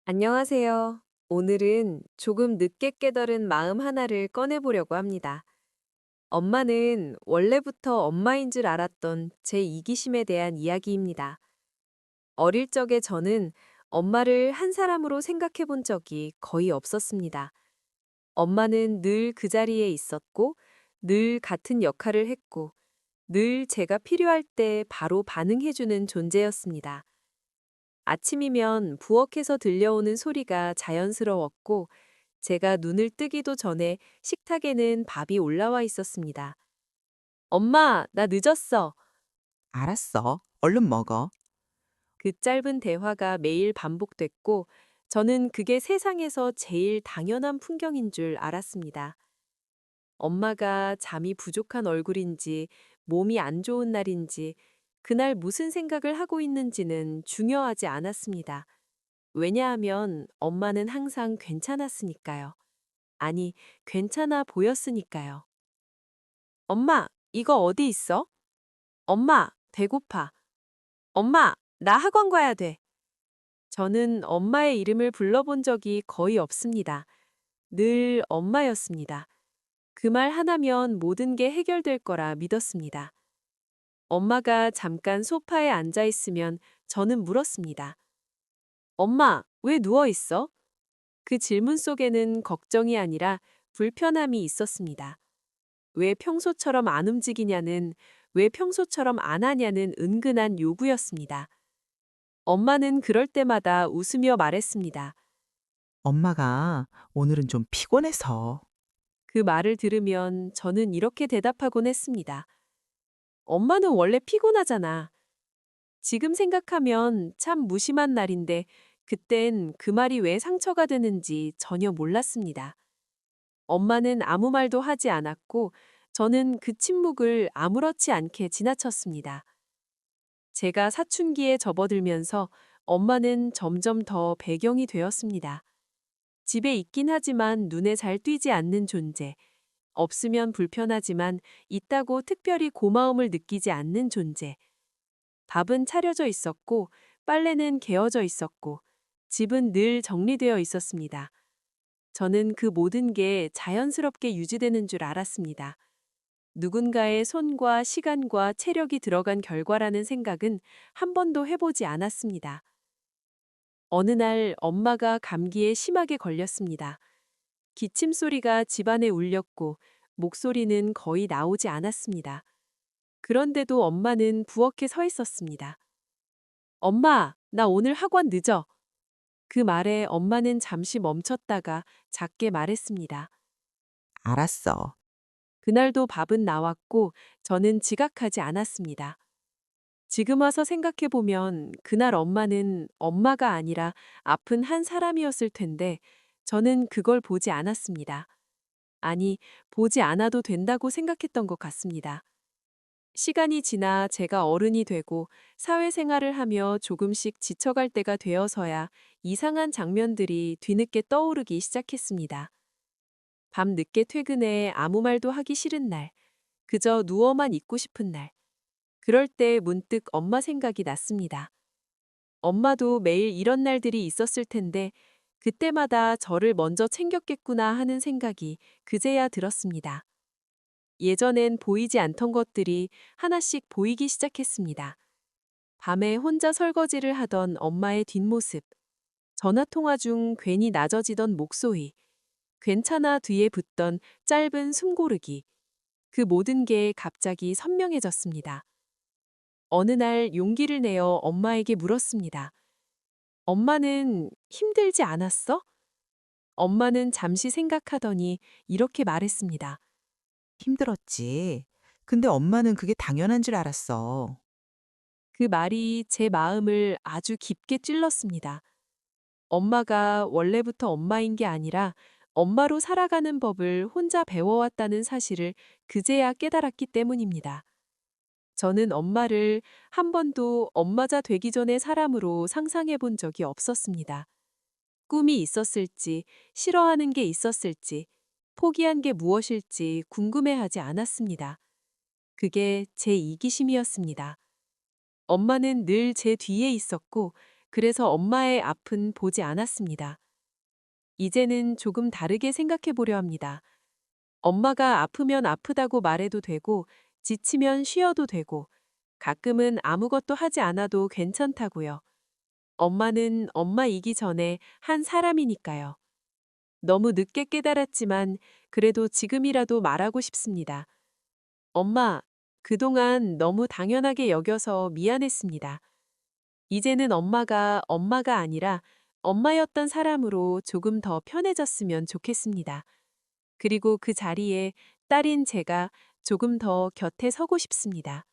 안녕하세요. 오늘은 조금 늦게 깨달은 마음 하나를 꺼내보려고 합니다. 엄마는 원래부터 엄마인 줄 알았던 제 이기심에 대한 이야기입니다. 어릴 적에 저는 엄마를 한 사람으로 생각해 본 적이 거의 없었습니다. 엄마는 늘 그 자리에 있었고, 늘 같은 역할을 했고, 늘 제가 필요할 때 바로 반응해주는 존재였습니다. 아침이면 부엌에서 들려오는 소리가 자연스러웠고, 제가 눈을 뜨기도 전에 식탁에는 밥이 올라와 있었습니다. 엄마, 나 늦었어. 알았어. 얼른 먹어. 그 짧은 대화가 매일 반복됐고, 저는 그게 세상에서 제일 당연한 풍경인 줄 알았습니다. 엄마가 잠이 부족한 얼굴인지, 몸이 안 좋은 날인지, 그날 무슨 생각을 하고 있는지는 중요하지 않았습니다. 왜냐하면 엄마는 항상 괜찮았으니까요. 아니, 괜찮아 보였으니까요. 엄마, 이거 어디 있어? 엄마, 배고파. 엄마, 나 학원 가야 돼. 저는 엄마의 이름을 불러본 적이 거의 없습니다. 늘 엄마였습니다. 그 말 하나면 모든 게 해결될 거라 믿었습니다. 엄마가 잠깐 소파에 앉아 있으면 저는 물었습니다. 엄마, 왜 누워 있어? 그 질문 속에는 걱정이 아니라 불편함이 있었습니다. 왜 평소처럼 안 움직이냐는, 왜 평소처럼 안 하냐는 은근한 요구였습니다. 엄마는 그럴 때마다 웃으며 말했습니다. 엄마가 오늘은 좀 피곤해서. 그 말을 들으면 저는 이렇게 대답하곤 했습니다. 엄마는 원래 피곤하잖아. 지금 생각하면 참 무심한 날인데 그땐 그 말이 왜 상처가 되는지 전혀 몰랐습니다. 엄마는 아무 말도 하지 않았고 저는 그 침묵을 아무렇지 않게 지나쳤습니다. 제가 사춘기에 접어들면서 엄마는 점점 더 배경이 되었습니다. 집에 있긴 하지만 눈에 잘 띄지 않는 존재. 없으면 불편하지만 있다고 특별히 고마움을 느끼지 않는 존재. 밥은 차려져 있었고 빨래는 개어져 있었고 집은 늘 정리되어 있었습니다. 저는 그 모든 게 자연스럽게 유지되는 줄 알았습니다. 누군가의 손과 시간과 체력이 들어간 결과라는 생각은 한 번도 해보지 않았습니다. 어느 날 엄마가 감기에 심하게 걸렸습니다. 기침 소리가 집안에 울렸고 목소리는 거의 나오지 않았습니다. 그런데도 엄마는 부엌에 서 있었습니다. 엄마, 나 오늘 학원 늦어. 그 말에 엄마는 잠시 멈췄다가 작게 말했습니다. 알았어. 그날도 밥은 나왔고 저는 지각하지 않았습니다. 지금 와서 생각해보면 그날 엄마는 엄마가 아니라 아픈 한 사람이었을 텐데 저는 그걸 보지 않았습니다. 아니, 보지 않아도 된다고 생각했던 것 같습니다. 시간이 지나 제가 어른이 되고 사회생활을 하며 조금씩 지쳐갈 때가 되어서야 이상한 장면들이 뒤늦게 떠오르기 시작했습니다. 밤 늦게 퇴근해 아무 말도 하기 싫은 날, 그저 누워만 있고 싶은 날. 그럴 때 문득 엄마 생각이 났습니다. 엄마도 매일 이런 날들이 있었을 텐데 그때마다 저를 먼저 챙겼겠구나 하는 생각이 그제야 들었습니다. 예전엔 보이지 않던 것들이 하나씩 보이기 시작했습니다. 밤에 혼자 설거지를 하던 엄마의 뒷모습, 전화통화 중 괜히 낮아지던 목소리, 괜찮아 뒤에 붙던 짧은 숨 고르기, 그 모든 게 갑자기 선명해졌습니다. 어느 날 용기를 내어 엄마에게 물었습니다. 엄마는 힘들지 않았어? 엄마는 잠시 생각하더니 이렇게 말했습니다. 힘들었지. 근데 엄마는 그게 당연한 줄 알았어. 그 말이 제 마음을 아주 깊게 찔렀습니다. 엄마가 원래부터 엄마인 게 아니라 엄마로 살아가는 법을 혼자 배워왔다는 사실을 그제야 깨달았기 때문입니다. 저는 엄마를 한 번도 엄마자 되기 전의 사람으로 상상해 본 적이 없었습니다. 꿈이 있었을지, 싫어하는 게 있었을지, 포기한 게 무엇일지 궁금해하지 않았습니다. 그게 제 이기심이었습니다. 엄마는 늘 제 뒤에 있었고 그래서 엄마의 앞은 보지 않았습니다. 이제는 조금 다르게 생각해 보려 합니다. 엄마가 아프면 아프다고 말해도 되고, 지치면 쉬어도 되고, 가끔은 아무것도 하지 않아도 괜찮다고요. 엄마는 엄마이기 전에 한 사람이니까요. 너무 늦게 깨달았지만 그래도 지금이라도 말하고 싶습니다. 엄마, 그동안 너무 당연하게 여겨서 미안했습니다. 이제는 엄마가 아니라 엄마였던 사람으로 조금 더 편해졌으면 좋겠습니다. 그리고 그 자리에 딸인 제가 조금 더 곁에 서고 싶습니다.